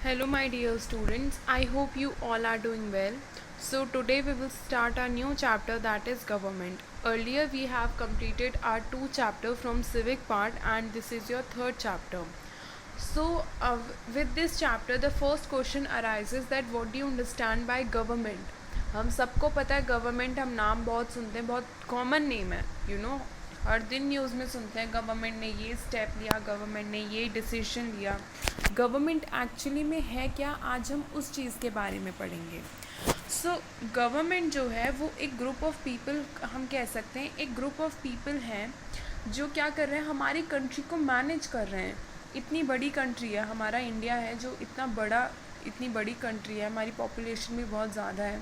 Hello, my dear students. I hope you all are doing well. So, today we will start a new chapter, that is government. Earlier, we have completed our two chapter from civic part, and this is your third chapter. So, with this chapter, the first question arises that what do you understand by government? हम सबको पता है government, हम नाम बहुत सुनते हैं, बहुत कॉमन नेम है, हर दिन न्यूज़ में सुनते हैं गवर्नमेंट ने ये स्टेप लिया, गवर्नमेंट ने ये डिसीजन लिया. गवर्नमेंट एक्चुअली में है क्या, आज हम उस चीज़ के बारे में पढ़ेंगे. सो गवर्नमेंट जो है वो एक ग्रुप ऑफ पीपल, हम कह सकते हैं एक ग्रुप ऑफ पीपल हैं जो क्या कर रहे हैं, हमारी कंट्री को मैनेज कर रहे हैं. इतनी बड़ी कंट्री है हमारा इंडिया है, जो इतनी बड़ी कंट्री है, हमारी पॉपुलेशन भी बहुत ज़्यादा है,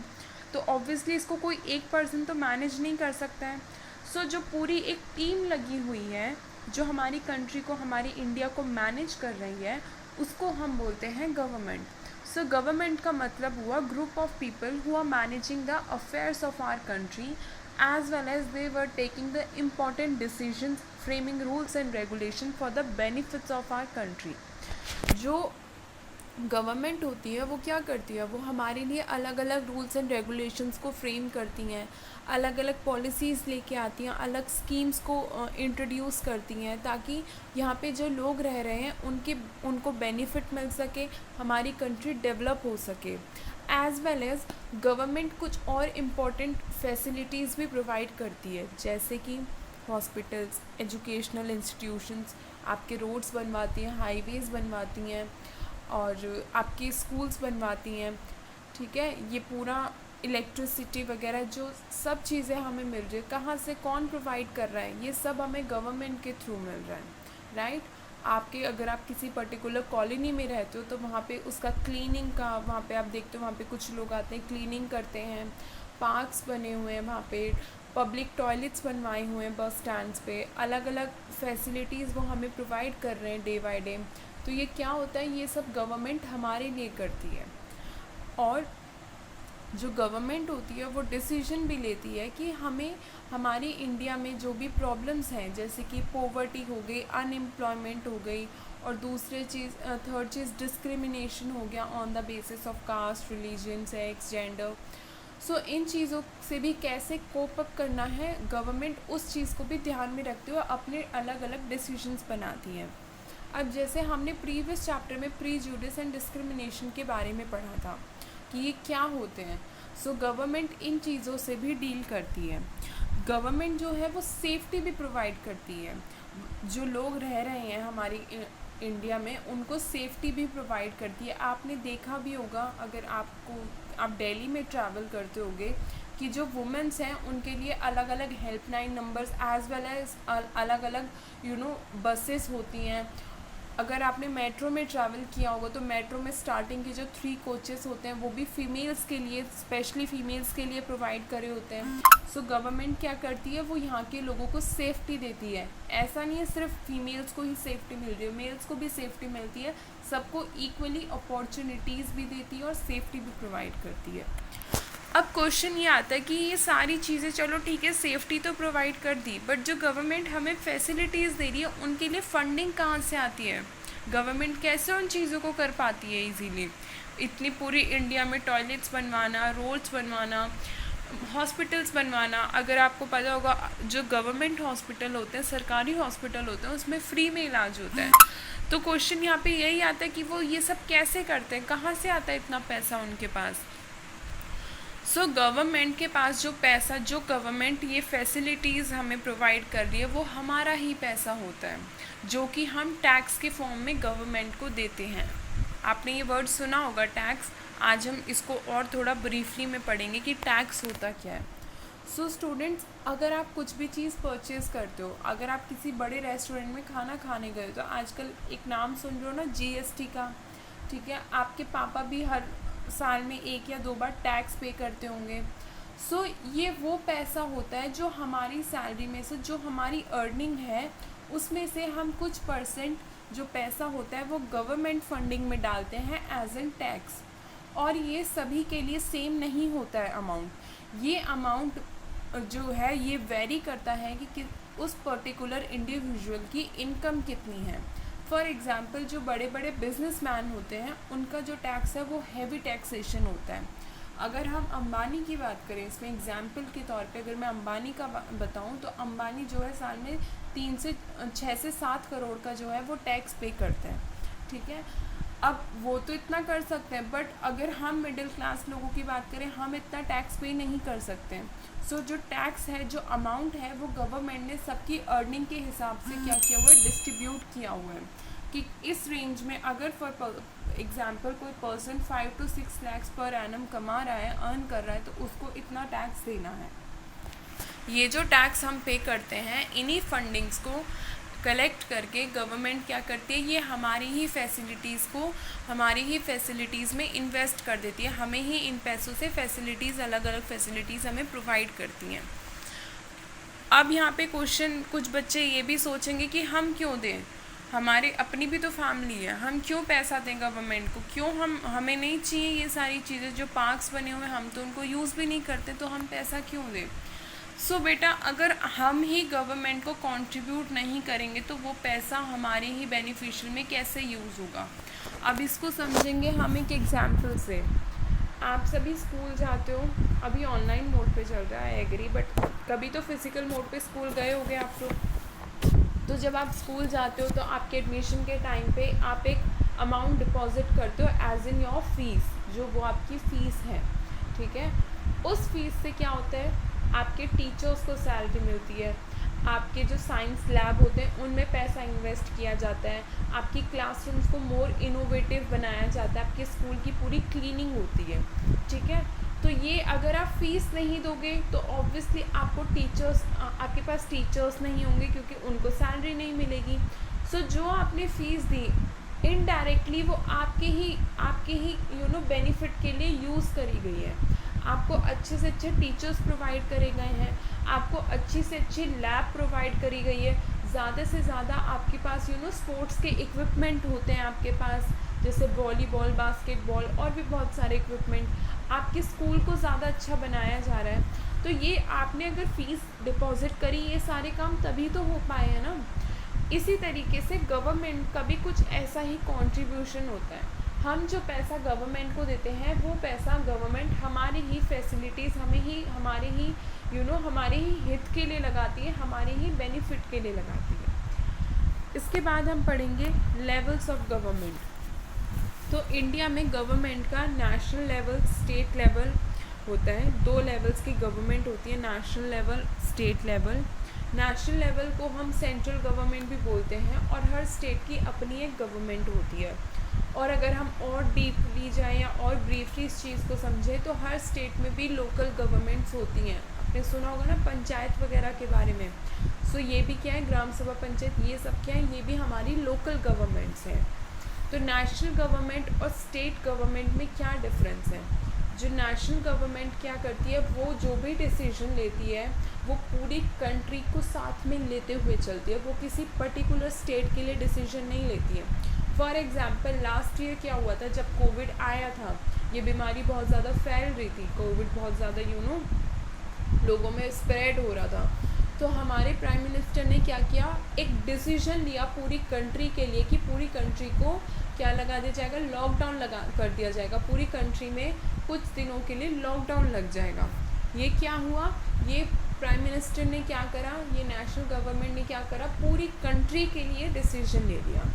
तो ऑब्वियसली इसको कोई एक पर्सन तो मैनेज नहीं कर सकता है. सो जो पूरी एक टीम लगी हुई है जो हमारी कंट्री को, हमारी इंडिया को मैनेज कर रही है, उसको हम बोलते हैं गवर्नमेंट. सो गवर्नमेंट का मतलब हुआ group of people who are managing the affairs of our country as well as they were taking the important decisions, framing rules and regulation for the benefits of our country. जो government होती है वो क्या करती है, वो हमारे लिए अलग अलग रूल्स एंड रेगुलेशंस को फ्रेम करती हैं, अलग अलग पॉलिसीज़ लेके आती हैं, अलग स्कीम्स को इंट्रोड्यूस करती हैं, ताकि यहाँ पे जो लोग रह रहे हैं उनको बेनिफिट मिल सके, हमारी कंट्री डेवलप हो सके. एज़ वेल एज़ गवर्नमेंट कुछ और इम्पॉर्टेंट फैसिलिटीज़ भी प्रोवाइड करती है, जैसे कि हॉस्पिटल्स, एजुकेशनल इंस्टीट्यूशंस, आपके रोड्स बनवाती हैं, हाईवेज़ बनवाती हैं, और आपके स्कूल्स बनवाती हैं. ठीक है, ये पूरा इलेक्ट्रिसिटी वगैरह जो सब चीज़ें हमें मिल रही है, कहाँ से कौन प्रोवाइड कर रहा है, ये सब हमें गवर्नमेंट के थ्रू मिल रहा है. राइट. अगर आप किसी पर्टिकुलर कॉलोनी में रहते हो तो वहाँ पे उसका क्लीनिंग का, वहाँ पे आप देखते हो वहाँ पे कुछ लोग आते हैं, क्लीनिंग करते हैं, पार्क्स बने हुए हैं, वहाँ पे पब्लिक टॉयलेट्स बनवाए हुए हैं, बस स्टैंड्स पे अलग अलग फैसिलिटीज़ वो हमें प्रोवाइड कर रहे हैं डे बाय डे. तो ये क्या होता है, ये सब गवर्नमेंट हमारे लिए करती है. और जो गवर्नमेंट होती है वो डिसीजन भी लेती है कि हमें हमारी इंडिया में जो भी प्रॉब्लम्स हैं, जैसे कि पॉवर्टी हो गई, अनएम्प्लॉयमेंट हो गई, और थर्ड चीज़ डिस्क्रिमिनेशन हो गया on the basis of caste, religion, sex, gender. So इन चीज़ों से भी कैसे कोप अप करना है, गवर्नमेंट उस चीज़ को भी ध्यान में रखते हुए अपने अलग अलग डिसीजंस बनाती है. अब जैसे हमने प्रीवियस चैप्टर में प्रीजुडिस एंड डिस्क्रिमिनेशन के बारे में पढ़ा था कि ये क्या होते हैं. सो गवर्नमेंट इन चीज़ों से भी डील करती है. गवर्नमेंट जो है वो सेफ्टी भी प्रोवाइड करती है. जो लोग रह रहे हैं हमारी इंडिया में, उनको सेफ्टी भी प्रोवाइड करती है. आपने देखा भी होगा, अगर आप दिल्ली में ट्रैवल करते होगे, कि जो वुमेंस हैं उनके लिए अलग अलग helpline numbers as well as अलग अलग बसेस होती हैं. अगर आपने मेट्रो में ट्रैवल किया होगा तो मेट्रो में स्टार्टिंग के जो 3 कोचेस होते हैं वो भी फीमेल्स के लिए, स्पेशली फीमेल्स के लिए प्रोवाइड करे होते हैं. सो गवर्नमेंट क्या करती है, वो यहाँ के लोगों को सेफ्टी देती है. ऐसा नहीं है सिर्फ फीमेल्स को ही सेफ्टी मिल रही है, मेल्स को भी सेफ्टी मिलती है, सबको इक्वली अपॉर्चुनिटीज़ भी देती है और सेफ्टी भी प्रोवाइड करती है. अब क्वेश्चन ये आता है कि ये सारी चीज़ें चलो ठीक है, सेफ्टी तो प्रोवाइड कर दी, बट जो गवर्नमेंट हमें फैसिलिटीज़ दे रही है उनके लिए फंडिंग कहाँ से आती है, गवर्नमेंट कैसे उन चीज़ों को कर पाती है इजीली. इतनी पूरी इंडिया में टॉयलेट्स बनवाना, रोड्स बनवाना, हॉस्पिटल्स बनवाना. अगर आपको पता होगा जो गवर्नमेंट हॉस्पिटल होते हैं, सरकारी हॉस्पिटल होते हैं, उसमें फ्री में इलाज होता है. तो क्वेश्चन यहाँ पे यही आता है कि वो ये सब कैसे करते हैं, कहाँ से आता है इतना पैसा उनके पास. सो गवर्नमेंट के पास जो पैसा, जो गवर्नमेंट ये फैसिलिटीज़ हमें प्रोवाइड कर रही है, वो हमारा ही पैसा होता है, जो कि हम टैक्स के फॉर्म में गवर्नमेंट को देते हैं. आपने ये वर्ड सुना होगा टैक्स. आज हम इसको और थोड़ा ब्रीफली में पढ़ेंगे कि टैक्स होता क्या है. सो स्टूडेंट्स, अगर आप कुछ भी चीज़ परचेज़ करते हो, अगर आप किसी बड़े रेस्टोरेंट में खाना खाने गए तो आजकल एक नाम सुन रहे हो ना, जीएसटी का. ठीक है, आपके पापा भी हर साल में 1 या 2 बार टैक्स पे करते होंगे. सो ये वो पैसा होता है जो हमारी सैलरी में से, जो हमारी अर्निंग है, उसमें से हम कुछ परसेंट जो पैसा होता है वो गवर्नमेंट फंडिंग में डालते हैं एज एन टैक्स. और ये सभी के लिए सेम नहीं होता है अमाउंट. ये अमाउंट जो है ये वेरी करता है कि उस पर्टिकुलर इंडिविजुअल की इनकम कितनी है. फॉर एग्ज़ाम्पल जो बड़े बड़े बिजनेसमैन होते हैं उनका जो टैक्स है वो हैवी टैक्सेशन होता है। अगर हम अंबानी की बात करें, इसमें एग्जाम्पल के तौर पे अगर मैं अंबानी का बताऊं तो अंबानी जो है साल में 6 से 7 करोड़ का जो है वो टैक्स पे करते हैं, ठीक है। अब वो तो इतना कर सकते हैं, बट अगर हम मिडिल क्लास लोगों की बात करें, हम इतना टैक्स पे नहीं कर सकते हैं। सो जो टैक्स है, जो अमाउंट है, वो गवर्नमेंट ने सबकी अर्निंग के हिसाब से क्या किया हुआ है, डिस्ट्रीब्यूट किया हुआ है कि इस रेंज में अगर फॉर एग्जाम्पल कोई person 5 to 6 lakh per annum कमा रहा है, अर्न कर रहा है, तो उसको इतना टैक्स देना है। ये जो टैक्स हम पे करते हैं, इन्हीं फंडिंग्स को कलेक्ट करके गवर्नमेंट क्या करती है, ये हमारी ही फैसिलिटीज़ को हमारी ही फैसिलिटीज़ में इन्वेस्ट कर देती है, हमें ही इन पैसों से फैसिलिटीज़, अलग अलग फैसिलिटीज़ हमें प्रोवाइड करती हैं। अब यहाँ पे क्वेश्चन, कुछ बच्चे ये भी सोचेंगे कि हम क्यों दें, हमारे अपनी भी तो फैमिली है, हम क्यों पैसा दें गवर्नमेंट को, क्यों हमें नहीं चाहिए ये सारी चीज़ें, जो पार्क्स बने हुए हम तो उनको यूज़ भी नहीं करते, तो हम पैसा क्यों दें। सो बेटा, अगर हम ही गवर्नमेंट को कंट्रीब्यूट नहीं करेंगे तो वो पैसा हमारे ही बेनिफिशियल में कैसे यूज़ होगा। अब इसको समझेंगे हम एक एग्जाम्पल से। आप सभी स्कूल जाते हो, अभी ऑनलाइन मोड पे चल रहा है एग्री, बट कभी तो फिज़िकल मोड पे स्कूल गए होगे आप लोग। तो जब आप स्कूल जाते हो तो आपके एडमिशन के टाइम पे आप एक अमाउंट डिपॉजिट करते हो एज इन योर फीस, जो वो आपकी फ़ीस है, ठीक है। उस फीस से क्या होता है, आपके टीचर्स को सैलरी मिलती है, आपके जो साइंस लैब होते हैं उनमें पैसा इन्वेस्ट किया जाता है, आपकी क्लासरूम्स को मोर इनोवेटिव बनाया जाता है, आपके स्कूल की पूरी क्लीनिंग होती है, ठीक है। तो ये अगर आप फीस नहीं दोगे तो ऑब्वियसली आपको टीचर्स, आपके पास टीचर्स नहीं होंगे क्योंकि उनको सैलरी नहीं मिलेगी। सो जो आपने फ़ीस दी इनडायरेक्टली वो आपके ही बेनिफिट के लिए यूज़ करी गई है। आपको अच्छे से अच्छे टीचर्स प्रोवाइड करे गए हैं, आपको अच्छी से अच्छी लैब प्रोवाइड करी गई है, ज़्यादा से ज़्यादा आपके पास स्पोर्ट्स के इक्विपमेंट होते हैं आपके पास, जैसे वॉलीबॉल, बास्केटबॉल और भी बहुत सारे इक्विपमेंट। आपके स्कूल को ज़्यादा अच्छा बनाया जा रहा है। तो ये आपने अगर फ़ीस डिपॉजिट करी, ये सारे काम तभी तो हो पाए हैं ना। इसी तरीके से गवर्नमेंट का भी कुछ ऐसा ही कंट्रीब्यूशन होता है। हम जो पैसा गवर्नमेंट को देते हैं वो पैसा गवर्नमेंट हमारी ही फैसिलिटीज़, हमारे ही हमारे ही हित के लिए लगाती है, हमारे ही बेनिफिट के लिए लगाती है। इसके बाद हम पढ़ेंगे लेवल्स ऑफ गवर्नमेंट। तो इंडिया में गवर्नमेंट का नेशनल लेवल, स्टेट लेवल होता है। 2 लेवल्स की गवर्नमेंट होती है, national level, state level. National level को हम सेंट्रल गवर्नमेंट भी बोलते हैं और हर स्टेट की अपनी एक गवर्नमेंट होती है। और अगर हम और डीपली जाएँ या और ब्रीफली इस चीज़ को समझें तो हर स्टेट में भी लोकल गवर्नमेंट्स होती हैं। आपने सुना होगा ना पंचायत वगैरह के बारे में। सो ये भी क्या है, ग्राम सभा, पंचायत, ये सब क्या है, ये भी हमारी लोकल गवर्नमेंट्स हैं। तो नेशनल गवर्नमेंट और स्टेट गवर्नमेंट में क्या डिफरेंस है। जो नेशनल गवर्नमेंट क्या करती है, वो जो भी डिसीजन लेती है वो पूरी कंट्री को साथ में लेते हुए चलती है, वो किसी पर्टिकुलर स्टेट के लिए डिसीजन नहीं लेती है। फॉर एग्ज़ाम्पल लास्ट ईयर क्या हुआ था, जब कोविड आया था, ये बीमारी बहुत ज़्यादा फैल रही थी, कोविड बहुत ज़्यादा लोगों में स्प्रेड हो रहा था, तो हमारे प्राइम मिनिस्टर ने क्या किया, एक डिसीजन लिया पूरी कंट्री के लिए कि पूरी कंट्री को क्या लगा दिया जाएगा, लॉकडाउन कर दिया जाएगा, पूरी कंट्री में कुछ दिनों के लिए लॉकडाउन लग जाएगा। ये क्या हुआ, ये प्राइम मिनिस्टर ने क्या करा, ये नेशनल गवर्नमेंट ने क्या करा, पूरी कंट्री के लिए डिसीजन ले लिया।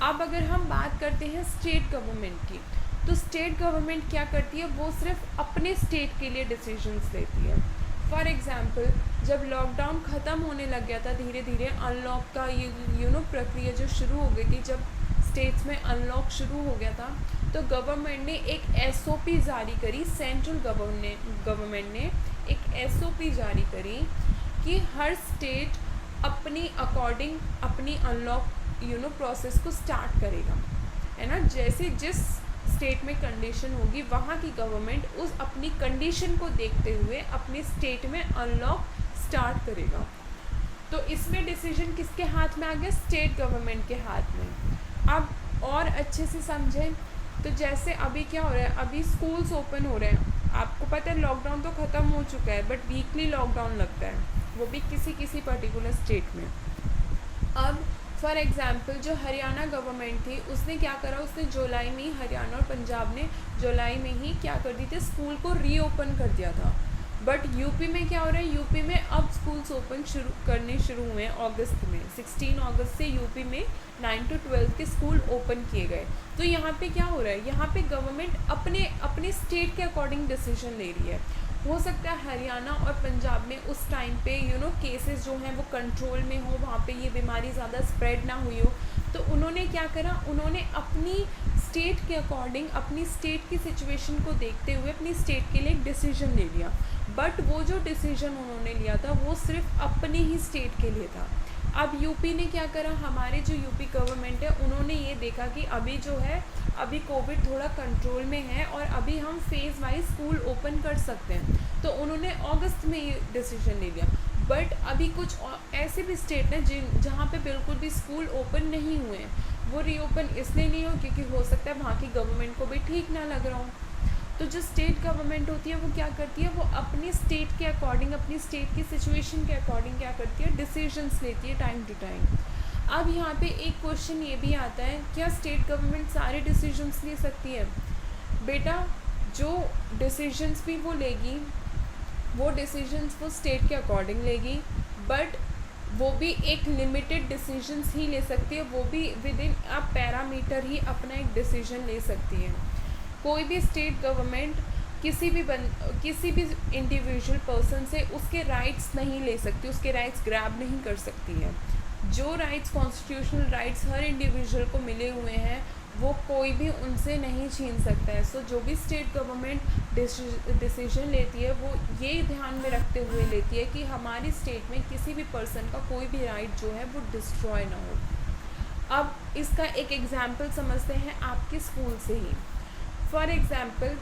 अब अगर हम बात करते हैं स्टेट गवर्नमेंट की, तो स्टेट गवर्नमेंट क्या करती है, वो सिर्फ अपने स्टेट के लिए डिसीजंस लेती है। फॉर एग्ज़ाम्पल जब लॉकडाउन ख़त्म होने लग गया था, धीरे धीरे अनलॉक का ये प्रक्रिया जो शुरू हो गई थी, जब स्टेट्स में अनलॉक शुरू हो गया था, तो गवर्नमेंट ने एक एसओपी जारी करी, सेंट्रल गवर्नमेंट ने एक एसओपी जारी करी कि हर स्टेट अपनी अकॉर्डिंग अपनी अनलॉक प्रोसेस को स्टार्ट करेगा, है ना। जैसे जिस स्टेट में कंडीशन होगी वहाँ की गवर्नमेंट उस अपनी कंडीशन को देखते हुए अपने स्टेट में अनलॉक स्टार्ट करेगा। तो इसमें डिसीजन किसके हाथ में आ गया, स्टेट गवर्नमेंट के हाथ में। अब और अच्छे से समझें तो जैसे अभी क्या हो रहा है, अभी स्कूल्स ओपन हो रहे हैं, आपको पता है लॉकडाउन तो ख़त्म हो चुका है, बट वीकली लॉकडाउन लगता है, वो भी किसी पर्टिकुलर स्टेट में। अब फॉर एग्ज़ाम्पल जो हरियाणा गवर्नमेंट थी उसने क्या करा, उसने जुलाई में ही, हरियाणा और पंजाब ने जुलाई में ही क्या कर दी थी, स्कूल को रीओपन कर दिया था। बट यूपी में क्या हो रहा है, यूपी में अब स्कूल्स ओपन शुरू हुए हैं अगस्त में। 16 अगस्त से यूपी में 9 to 12 के स्कूल ओपन किए गए। तो यहाँ पे क्या हो रहा है, यहाँ पे गवर्नमेंट अपने अपने स्टेट के अकॉर्डिंग डिसीजन ले रही है। हो सकता है हरियाणा और पंजाब में उस टाइम पे केसेस जो हैं वो कंट्रोल में हो, वहाँ पे ये बीमारी ज़्यादा स्प्रेड ना हुई हो, तो उन्होंने क्या करा, उन्होंने अपनी स्टेट के अकॉर्डिंग, अपनी स्टेट की सिचुएशन को देखते हुए अपनी स्टेट के लिए एक डिसीजन ले लिया। बट वो जो डिसीजन उन्होंने लिया था वो सिर्फ अपने ही स्टेट के लिए था। अब यूपी ने क्या करा, हमारे जो यूपी गवर्नमेंट है उन्होंने ये देखा कि अभी जो है, अभी कोविड थोड़ा कंट्रोल में है और अभी हम फेज़ वाइज स्कूल ओपन कर सकते हैं, तो उन्होंने अगस्त में ये डिसीजन ले लिया। बट अभी कुछ ऐसे भी स्टेट हैं जहाँ पे बिल्कुल भी स्कूल ओपन नहीं हुए हैं। वो रीओपन इसलिए नहीं हो क्योंकि हो सकता है वहाँ की गवर्नमेंट को भी ठीक ना लग रहा हो। तो जो स्टेट गवर्नमेंट होती है वो क्या करती है, वो अपनी स्टेट के अकॉर्डिंग, अपनी स्टेट की सिचुएशन के अकॉर्डिंग क्या करती है, डिसीजंस लेती है टाइम टू टाइम। अब यहाँ पे एक क्वेश्चन ये भी आता है, क्या स्टेट गवर्नमेंट सारे डिसीजंस ले सकती है? बेटा, जो डिसीजंस भी वो लेगी, वो डिसीजंस वो स्टेट के अकॉर्डिंग लेगी, बट वो भी एक लिमिटेड डिसीजंस ही ले सकती है, वो भी विद इन अ पैरामीटर ही अपना एक डिसीजन ले सकती है। कोई भी स्टेट गवर्नमेंट किसी भी इंडिविजुअल पर्सन से उसके राइट्स नहीं ले सकती, उसके राइट्स ग्रैब नहीं कर सकती है। जो राइट्स, कॉन्स्टिट्यूशनल राइट्स हर इंडिविजुअल को मिले हुए हैं, वो कोई भी उनसे नहीं छीन सकता है। सो जो भी स्टेट गवर्नमेंट डिसीजन लेती है वो ये ध्यान में रखते हुए लेती है कि हमारी स्टेट में किसी भी पर्सन का कोई भी राइट जो है वो डिस्ट्रॉय ना हो। अब इसका एक एग्जाम्पल समझते हैं आपके स्कूल से ही। फॉर एग्ज़ाम्पल,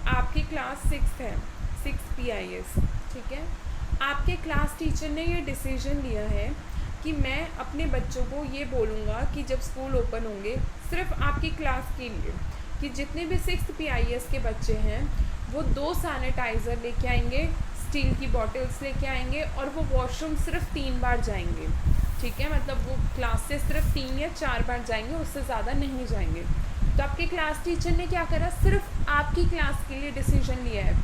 आपकी क्लास 6 है, 6 PIS, ठीक है। आपके क्लास टीचर ने ये डिसीजन लिया है कि मैं अपने बच्चों को ये बोलूँगा कि जब स्कूल ओपन होंगे, सिर्फ आपकी क्लास के लिए, कि जितने भी 6 PIS के बच्चे हैं वो 2 सैनिटाइज़र लेके आएंगे, स्टील की बॉटल्स लेके आएंगे और वो वॉशरूम सिर्फ 3 बार जाएंगे, ठीक है। मतलब वो क्लास से सिर्फ 3 या 4 बार जाएंगे, उससे ज़्यादा नहीं जाएंगे। तो आपके क्लास टीचर ने क्या करा, सिर्फ आपकी क्लास के लिए डिसीजन लिया है।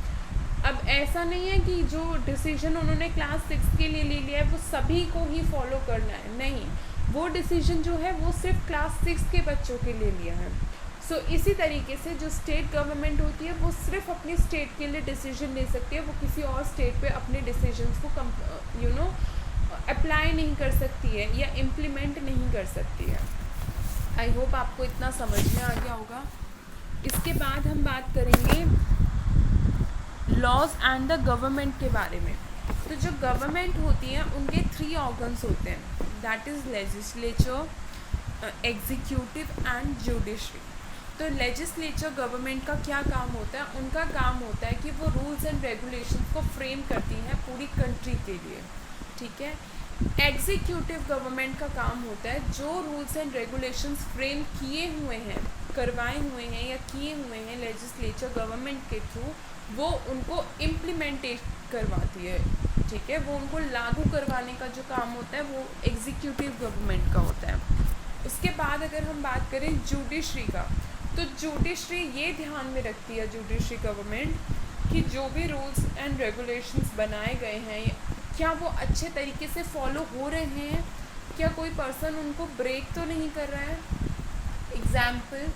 अब ऐसा नहीं है कि जो डिसीजन उन्होंने क्लास 6 के लिए ले लिया है वो सभी को ही फॉलो करना है, नहीं, वो डिसीजन जो है वो सिर्फ क्लास 6 के बच्चों के लिए लिया है। सो इसी तरीके से जो स्टेट गवर्नमेंट होती है वो सिर्फ अपनी स्टेट के लिए डिसीजन ले सकती है, वो किसी और स्टेट पे अपने डिसीजंस को अप्लाई नहीं कर सकती है या इम्प्लीमेंट नहीं कर सकती है। आई होप आपको इतना समझ में आ गया होगा। इसके बाद हम बात करेंगे लॉज एंड द गवर्नमेंट के बारे में। तो जो गवर्नमेंट होती है उनके 3 ऑर्गन्स होते हैं, that is legislature, executive and judiciary. तो लेजिस्लेचर गवर्नमेंट का क्या काम होता है, उनका काम होता है कि वो रूल्स एंड रेगुलेशंस को फ्रेम करती हैं पूरी कंट्री के लिए, ठीक है। एग्जीक्यूटिव गवर्नमेंट का काम होता है जो रूल्स एंड रेगुलेशंस फ्रेम किए हुए हैं, करवाए हुए हैं या किए हुए हैं लेजिस्लेचर गवर्नमेंट के थ्रू, वो उनको इम्प्लीमेंटेट करवाती है, ठीक है। वो उनको लागू करवाने का जो काम होता है वो एग्जीक्यूटिव गवर्नमेंट का होता है। उसके बाद अगर हम बात करें जुडिशरी का, तो जुडिशरी ये ध्यान में रखती है, जुडिशरी गवर्नमेंट, कि जो भी रूल्स एंड रेगुलेशंस बनाए गए हैं क्या वो अच्छे तरीके से फॉलो हो रहे हैं, क्या कोई पर्सन उनको ब्रेक तो नहीं कर रहा है। एग्जाम्पल,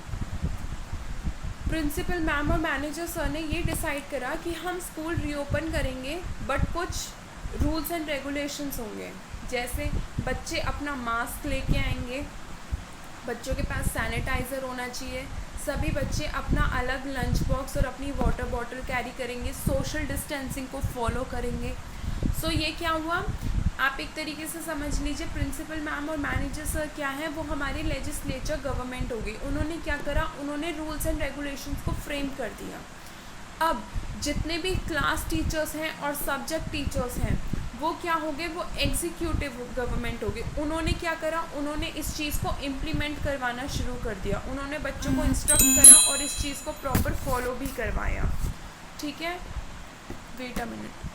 प्रिंसिपल मैम और मैनेजर सर ने ये डिसाइड करा कि हम स्कूल रीओपन करेंगे, बट कुछ रूल्स एंड रेगुलेशंस होंगे, जैसे बच्चे अपना मास्क लेके आएंगे, बच्चों के पास सैनिटाइज़र होना चाहिए, सभी बच्चे अपना अलग लंच बॉक्स और अपनी वाटर बॉटल कैरी करेंगे, सोशल डिस्टेंसिंग को फॉलो करेंगे। सो ये क्या हुआ, आप एक तरीके से समझ लीजिए प्रिंसिपल मैम और मैनेजर सर क्या है, वो हमारी लेजिस्लेचर गवर्नमेंट हो गई। उन्होंने क्या करा, उन्होंने रूल्स एंड रेगुलेशंस को फ्रेम कर दिया। अब जितने भी क्लास टीचर्स हैं और सब्जेक्ट टीचर्स हैं वो क्या हो गए, वो एग्जीक्यूटिव गवर्नमेंट हो गए। उन्होंने क्या करा, उन्होंने इस चीज़ को इम्प्लीमेंट करवाना शुरू कर दिया, उन्होंने बच्चों को इंस्ट्रक्ट करा और इस चीज़ को प्रॉपर फॉलो भी करवाया, ठीक है। Wait a minute.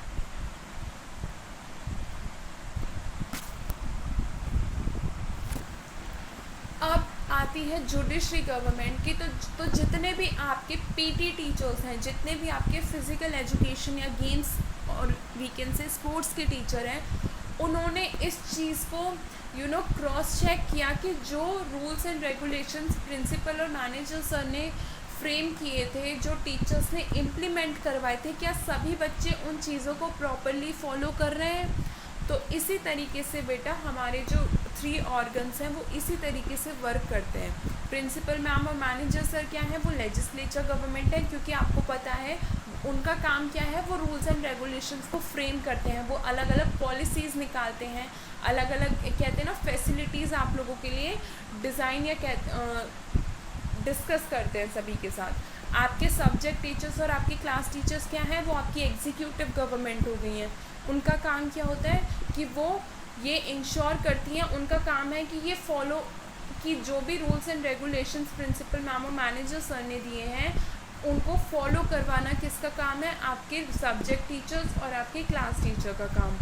आती है जुडिशरी गवर्नमेंट की, तो जितने भी आपके पीटी टीचर्स हैं, जितने भी आपके फिज़िकल एजुकेशन या गेम्स और वीकेंड से स्पोर्ट्स के टीचर हैं, उन्होंने इस चीज़ को क्रॉस चेक किया कि जो रूल्स एंड रेगुलेशंस प्रिंसिपल और मैनेजर सर ने फ्रेम किए थे, जो टीचर्स ने इम्प्लीमेंट करवाए थे, क्या सभी बच्चे उन चीज़ों को प्रॉपरली फॉलो कर रहे हैं। तो इसी तरीके से बेटा हमारे जो 3 ऑर्गन्स हैं वो इसी तरीके से वर्क करते हैं। प्रिंसिपल मैम और मैनेजर सर क्या है, वो लेजिस्लेचर गवर्नमेंट है, क्योंकि आपको पता है उनका काम क्या है, वो रूल्स एंड रेगुलेशंस को फ्रेम करते हैं, वो अलग अलग पॉलिसीज़ निकालते हैं, अलग अलग कहते हैं ना फैसिलिटीज़ आप लोगों के लिए डिज़ाइन या डिस्कस करते हैं सभी के साथ। आपके सब्जेक्ट टीचर्स और आपके क्लास टीचर्स क्या हैं, वो आपकी एग्जीक्यूटिव गवर्नमेंट हो गई हैं। उनका काम क्या होता है कि वो ये इंश्योर करती हैं, उनका काम है कि ये फॉलो कि जो भी rules and regulations principal ma'am और मैनेजर सर ने दिए हैं उनको फॉलो करवाना किसका काम है, आपके सब्जेक्ट टीचर्स और आपके क्लास टीचर का काम।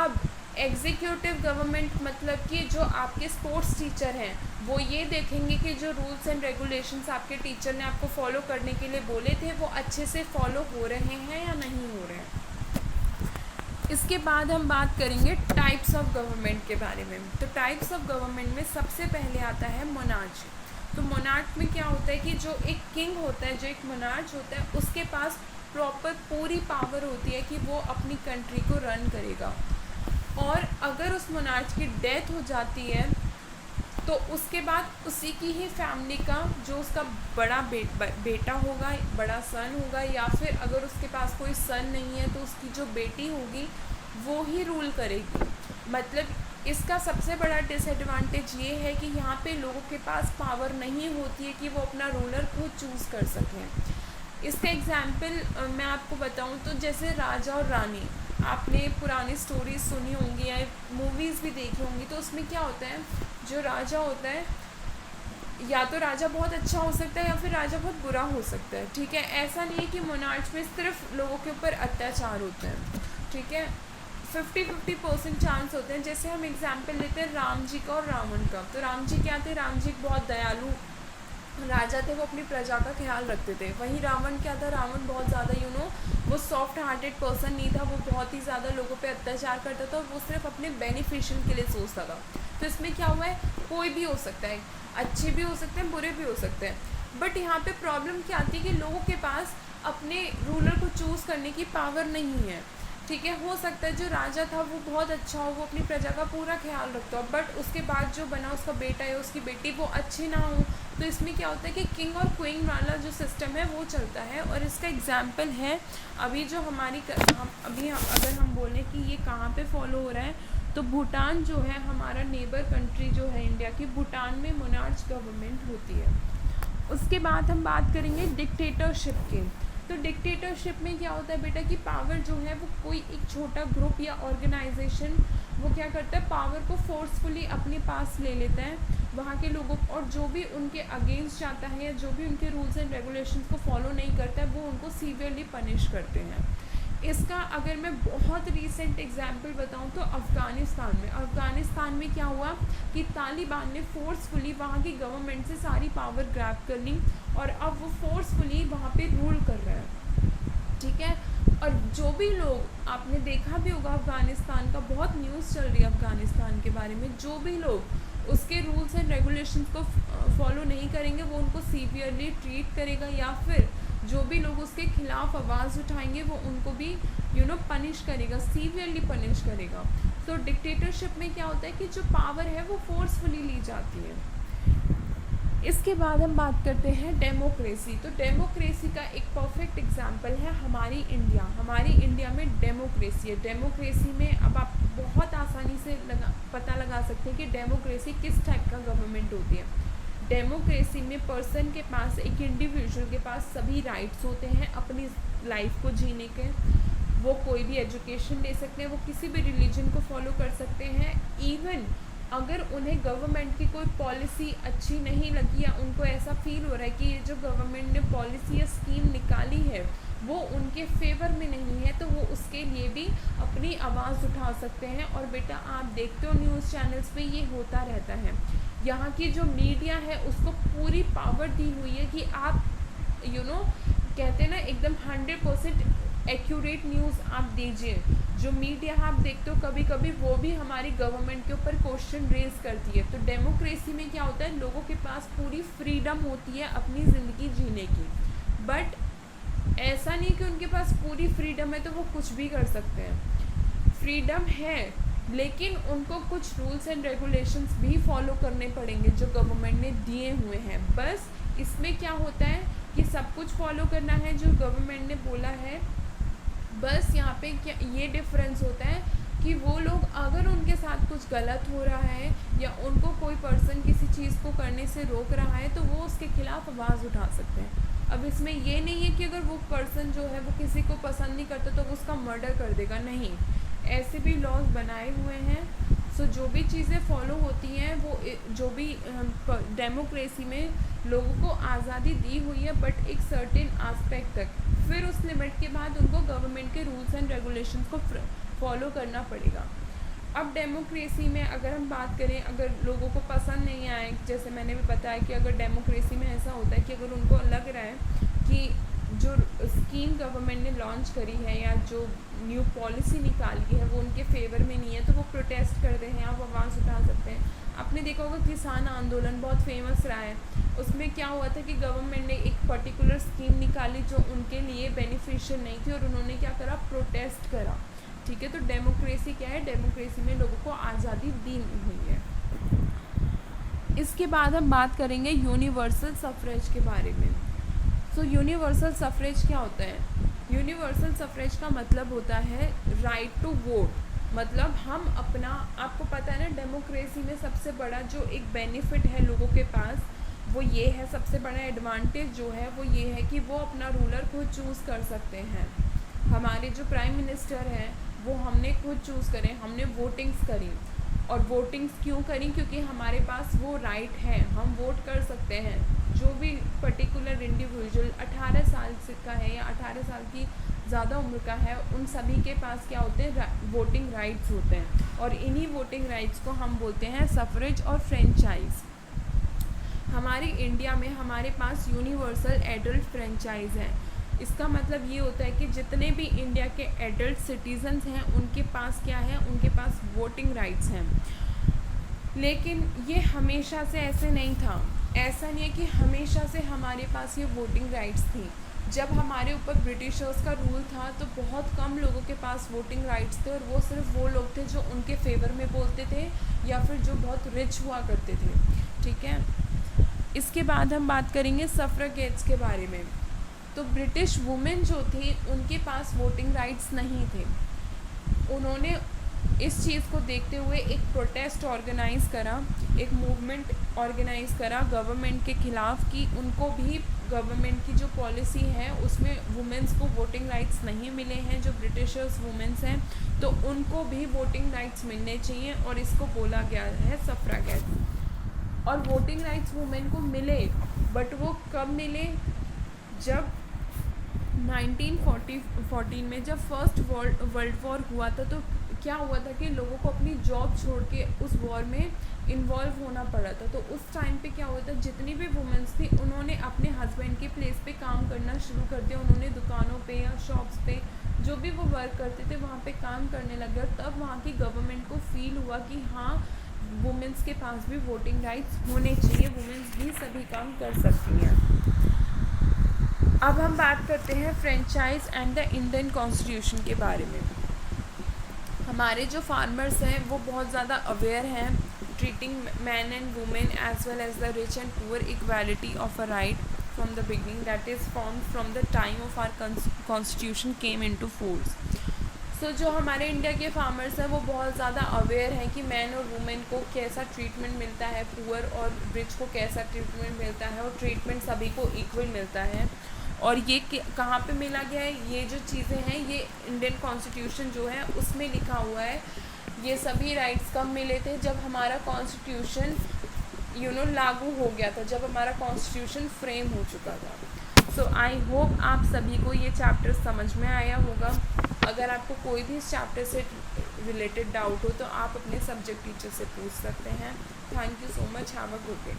अब एग्जीक्यूटिव गवर्नमेंट मतलब कि जो आपके स्पोर्ट्स टीचर हैं वो ये देखेंगे कि जो रूल्स एंड रेगुलेशंस आपके टीचर ने आपको फॉलो करने के लिए बोले थे वो अच्छे से फॉलो हो रहे हैं या नहीं हो रहे हैं। इसके बाद हम बात करेंगे टाइप्स ऑफ गवर्नमेंट के बारे में। तो टाइप्स ऑफ गवर्नमेंट में सबसे पहले आता है मोनार्च। तो मोनार्च में क्या होता है कि जो एक किंग होता है, जो एक मोनार्च होता है, उसके पास प्रॉपर पूरी पावर होती है कि वो अपनी कंट्री को रन करेगा। और अगर उस मोनार्च की डेथ हो जाती है तो उसके बाद उसी की ही फैमिली का जो उसका बड़ा बेटा होगा, बड़ा सन होगा, या फिर अगर उसके पास कोई सन नहीं है तो उसकी जो बेटी होगी वो ही रूल करेगी। मतलब इसका सबसे बड़ा डिसएडवांटेज ये है कि यहाँ पे लोगों के पास पावर नहीं होती है कि वो अपना रूलर खुद चूज़ कर सकें। इसका एग्जाम्पल मैं आपको बताऊँ तो जैसे राजा और रानी, आपने पुरानी स्टोरीज सुनी होंगी या मूवीज़ भी देखी होंगी, तो उसमें क्या होता है, जो राजा होता है या तो राजा बहुत अच्छा हो सकता है या फिर राजा बहुत बुरा हो सकता है। ठीक है, ऐसा नहीं है कि मोनार्च में सिर्फ लोगों के ऊपर अत्याचार होते हैं। ठीक है, 50-50% चांस होते हैं। जैसे हम एग्जाम्पल लेते हैं राम जी का और रावण का। तो राम जी क्या थे, राम जी बहुत दयालु राजा थे, वो अपनी प्रजा का ख्याल रखते थे। वहीं रावण क्या था, रावण बहुत ज़्यादा वो सॉफ्ट हार्टेड पर्सन नहीं था, वो बहुत ही ज़्यादा लोगों पे अत्याचार करता था और वो सिर्फ अपने बेनिफिशियल के लिए सोचता था। तो इसमें क्या हुआ है, कोई भी हो सकता है, अच्छे भी हो सकते हैं, बुरे भी हो सकते हैं। बट यहाँ पे प्रॉब्लम क्या आती है कि लोगों के पास अपने रूलर को चूज़ करने की पावर नहीं है। ठीक है, हो सकता है जो राजा था वो बहुत अच्छा हो, वो अपनी प्रजा का पूरा ख्याल रखता हो, बट उसके बाद जो बना उसका बेटा या उसकी बेटी वो अच्छी ना हो। तो इसमें क्या होता है कि किंग और क्वीन वाला जो सिस्टम है वो चलता है। और इसका एग्जाम्पल है अभी जो अगर हम बोलें कि ये कहाँ पे फॉलो हो रहा है, तो भूटान जो है हमारा नेबर कंट्री जो है इंडिया की, भूटान में मोनार्च गवर्नमेंट होती है। उसके बाद हम बात करेंगे डिक्टेटरशिप की। तो डिक्टेटरशिप में क्या होता है बेटा कि पावर जो है वो कोई एक छोटा ग्रुप या ऑर्गेनाइजेशन वो क्या करता है, पावर को फोर्सफुली अपने पास ले लेता है वहाँ के लोगों, और जो भी उनके अगेंस्ट जाता है या जो भी उनके रूल्स एंड रेगुलेशंस को फॉलो नहीं करता है वो उनको सीवियरली पनिश करते हैं। इसका अगर मैं बहुत रीसेंट एग्जाम्पल बताऊं तो अफ़गानिस्तान में क्या हुआ कि तालिबान ने फोर्सफुली वहाँ की गवर्नमेंट से सारी पावर ग्रैब कर ली और अब वो फोर्सफुली वहाँ पे रूल कर रहा है। ठीक है, और जो भी लोग, आपने देखा भी होगा अफ़गानिस्तान का बहुत न्यूज़ चल रही है अफ़गानिस्तान के बारे में, जो भी लोग उसके रूल्स एंड रेगुलेशंस को फॉलो नहीं करेंगे वो उनको सीवियरली ट्रीट करेगा, या फिर जो भी लोग उसके खिलाफ आवाज़ उठाएंगे वो उनको भी पनिश करेगा, सीवियरली पनिश करेगा। तो डिक्टेटरशिप में क्या होता है कि जो पावर है वो फोर्सफुली ली जाती है। इसके बाद हम बात करते हैं डेमोक्रेसी। तो डेमोक्रेसी का एक परफेक्ट एग्जांपल है हमारी इंडिया में डेमोक्रेसी है। डेमोक्रेसी में अब आप बहुत आसानी से पता लगा सकते हैं कि डेमोक्रेसी किस टाइप का गवर्नमेंट होती है। डेमोक्रेसी में पर्सन के पास, एक इंडिविजुअल के पास सभी राइट्स होते हैं अपनी लाइफ को जीने के। वो कोई भी एजुकेशन ले सकते हैं, वो किसी भी रिलीजन को फॉलो कर सकते हैं। इवन अगर उन्हें गवर्नमेंट की कोई पॉलिसी अच्छी नहीं लगी या उनको ऐसा फील हो रहा है कि ये जो गवर्नमेंट ने पॉलिसी या स्कीम निकाली है वो उनके फेवर में नहीं है, तो वो उसके लिए भी अपनी आवाज़ उठा सकते हैं। और बेटा आप देखते हो न्यूज़ चैनल्स पे ये होता रहता है। यहाँ की जो मीडिया है उसको पूरी पावर दी हुई है कि आप कहते हैं ना एकदम 100% एक्यूरेट न्यूज़ आप दीजिए। जो मीडिया आप देखते हो कभी कभी वो भी हमारी गवर्नमेंट के ऊपर क्वेश्चन रेज करती है। तो डेमोक्रेसी में क्या होता है, लोगों के पास पूरी फ्रीडम होती है अपनी ज़िंदगी जीने की। बट ऐसा नहीं कि उनके पास पूरी फ्रीडम है तो वो कुछ भी कर सकते हैं। फ्रीडम है, लेकिन उनको कुछ रूल्स एंड रेगुलेशंस भी फॉलो करने पड़ेंगे जो गवर्नमेंट ने दिए हुए हैं। बस इसमें क्या होता है कि सब कुछ फॉलो करना है जो गवर्नमेंट ने बोला है। बस यहाँ पे क्या ये डिफरेंस होता है कि वो लोग अगर उनके साथ कुछ गलत हो रहा है या उनको कोई पर्सन किसी चीज़ को करने से रोक रहा है तो वो उसके खिलाफ आवाज़ उठा सकते हैं। अब इसमें ये नहीं है कि अगर वो पर्सन जो है वो किसी को पसंद नहीं करता तो वो उसका मर्डर कर देगा, नहीं, ऐसे भी लॉज बनाए हुए हैं। सो जो भी चीज़ें फॉलो होती हैं वो जो भी डेमोक्रेसी में लोगों को आज़ादी दी हुई है, बट एक सर्टेन आस्पेक्ट तक। फिर उस लिमिट के बाद उनको गवर्नमेंट के रूल्स एंड रेगुलेशंस को फॉलो करना पड़ेगा। अब डेमोक्रेसी में अगर हम बात करें, अगर लोगों को पसंद नहीं आए, जैसे मैंने भी बताया कि अगर डेमोक्रेसी में ऐसा होता है कि अगर उनको लग रहा है कि जो स्कीम गवर्नमेंट ने लॉन्च करी है या जो न्यू पॉलिसी निकाली है वो उनके फेवर में नहीं है तो वो प्रोटेस्ट करते हैं, आप आवाज़ उठा सकते हैं। आपने देखा होगा किसान आंदोलन बहुत फेमस रहा है। उसमें क्या हुआ था कि गवर्नमेंट ने एक पर्टिकुलर स्कीम निकाली जो उनके लिए बेनिफिशियल नहीं थी और उन्होंने क्या करा, प्रोटेस्ट करा। ठीक है, तो डेमोक्रेसी क्या है, डेमोक्रेसी में लोगों को आज़ादी दी हुई है। इसके बाद हम बात करेंगे यूनिवर्सल सफरेज के बारे में। सो यूनिवर्सल सफरेज क्या होता है? यूनिवर्सल सफरेज का मतलब होता है राइट टू वोट। मतलब हम अपना, आपको पता है ना, डेमोक्रेसी में सबसे बड़ा जो एक बेनिफिट है लोगों के पास वो ये है, सबसे बड़ा एडवांटेज जो है वो ये है कि वो अपना रूलर खुद चूज़ कर सकते हैं। हमारे जो प्राइम मिनिस्टर हैं वो हमने खुद चूज़ करें, हमने वोटिंग्स करी। और वोटिंग्स क्यों करी? क्योंकि हमारे पास वो राइट है, हम वोट कर सकते हैं। जो भी पर्टिकुलर इंडिविजुअल 18 साल से का है या 18 साल की ज़्यादा उम्र का है, उन सभी के पास क्या होते हैं, वोटिंग राइट्स होते हैं। और इन्हीं वोटिंग राइट्स को हम बोलते हैं सफरेज और फ्रेंचाइज। हमारी इंडिया में हमारे पास यूनिवर्सल एडल्ट फ्रेंचाइज है। इसका मतलब ये होता है कि जितने भी इंडिया के एडल्ट सिटीजन्स हैं उनके पास क्या है, उनके पास वोटिंग राइट्स हैं। लेकिन ये हमेशा से ऐसे नहीं था। ऐसा नहीं है कि हमेशा से हमारे पास ये वोटिंग राइट्स थी। जब हमारे ऊपर ब्रिटिशर्स का रूल था तो बहुत कम लोगों के पास वोटिंग राइट्स थे और वो सिर्फ वो लोग थे जो उनके फेवर में बोलते थे या फिर जो बहुत रिच हुआ करते थे। ठीक है, इसके बाद हम बात करेंगे सफ्रागेट्स के बारे में। तो ब्रिटिश वुमेन जो थी उनके पास वोटिंग राइट्स नहीं थे। उन्होंने इस चीज़ को देखते हुए एक प्रोटेस्ट ऑर्गेनाइज़ करा, एक मूवमेंट ऑर्गेनाइज़ करा गवर्नमेंट के ख़िलाफ़ कि उनको भी गवर्नमेंट की जो पॉलिसी है उसमें वुमेन्स को वोटिंग राइट्स नहीं मिले हैं, जो ब्रिटिशर्स वुमेन्स हैं तो उनको भी वोटिंग राइट्स मिलने चाहिए, और इसको बोला गया है सफ्रागेट। और वोटिंग राइट्स वुमेन को मिले, बट वो कब मिले? जब 1914 में जब फर्स्ट वर्ल्ड वॉर हुआ था तो क्या हुआ था कि लोगों को अपनी जॉब छोड़ के उस वॉर में इन्वॉल्व होना पड़ा था। तो उस टाइम पे क्या हुआ था, जितनी भी वुमेन्स थी उन्होंने अपने हस्बैंड के प्लेस पे काम करना शुरू कर दिया। उन्होंने दुकानों पे या शॉप्स पे जो भी वो वर्क करते थे वहाँ पे काम करने लगे, और तब वहाँ की गवर्नमेंट को फील हुआ कि हाँ, वुमेन्स के पास भी वोटिंग राइट्स होने चाहिए, वुमेन्स भी सभी काम कर सकती हैं। अब हम बात करते हैं franchise and the Indian constitution के बारे में। हमारे जो फार्मर्स हैं वो बहुत ज़्यादा अवेयर हैं treating man and women as well as the rich and poor equality of a right from the beginning that is form from the time of our constitution came into force. So जो हमारे India के farmers हैं वो बहुत ज़्यादा aware हैं कि man और वुमेन को कैसा ट्रीटमेंट मिलता है, पुअर और रिच को कैसा ट्रीटमेंट मिलता है, और ट्रीटमेंट सभी को इक्वल मिलता है। और ये कहाँ पे मिला गया है, ये जो चीज़ें हैं ये इंडियन कॉन्स्टिट्यूशन जो है उसमें लिखा हुआ है। ये सभी राइट्स कब मिले थे? जब हमारा कॉन्स्टिट्यूशन लागू हो गया था, जब हमारा कॉन्स्टिट्यूशन फ्रेम हो चुका था। सो आई होप आप सभी को ये चैप्टर समझ में आया होगा। अगर आपको कोई भी इस चैप्टर से रिलेटेड डाउट हो तो आप अपने सब्जेक्ट टीचर से पूछ सकते हैं। Thank you so much, have a good day.